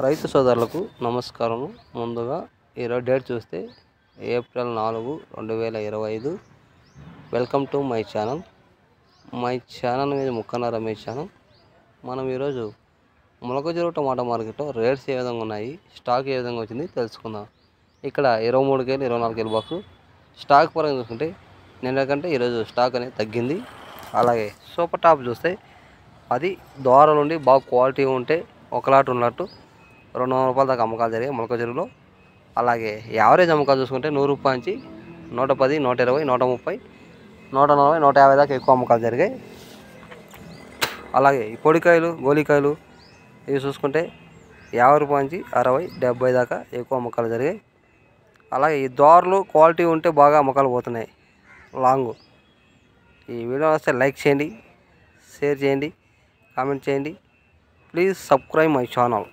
రైతు సోదరులకు నమస్కారం. ముందుగా ఈరోజు డేట్ చూస్తే April 4, 2025. Welcome to my channel. మీద ముక్కన్న రమేష్ ఛానల్. మనం ఈరోజు మొలకచెరువు టమాటా మార్కెట్లో రేట్స్ ఏ విధంగా ఉన్నాయి, స్టాక్ ఏ విధంగా వచ్చింది తెలుసుకుందాం. ఇక్కడ 23 కేలు 24 కేలు బాక్సు స్టాక్ పరంగా చూసుకుంటే నిన్న కంటే ఈరోజు స్టాక్ అనేది తగ్గింది. అలాగే సూపర్ టాప్ చూస్తే అది ద్వారం నుండి బాగా క్వాలిటీ ఉంటే ఒక లాట్ ఉన్నట్టు 200 రూపాయల దాకా అమ్మకాలు జరిగాయి మొలకచెరువులో. అలాగే యావరేజ్ అమ్మకాలు చూసుకుంటే 100 రూపాయల నుంచి 110, 120, 130, 140, 150 దాకా ఎక్కువ అమ్మకాలు జరిగాయి. అలాగే ఈ పొడికాయలు, గోలికాయలు ఇవి చూసుకుంటే 50 రూపాయల నుంచి 60, 70 దాకా ఎక్కువ అమ్మకాలు జరిగాయి. అలాగే ఈ ద్వారాలు క్వాలిటీ ఉంటే బాగా అమ్మకాలు పోతున్నాయి. లాంగ్ ఈ వీడియో వస్తే లైక్ చేయండి, షేర్ చేయండి, కామెంట్ చేయండి. Please subscribe my channel.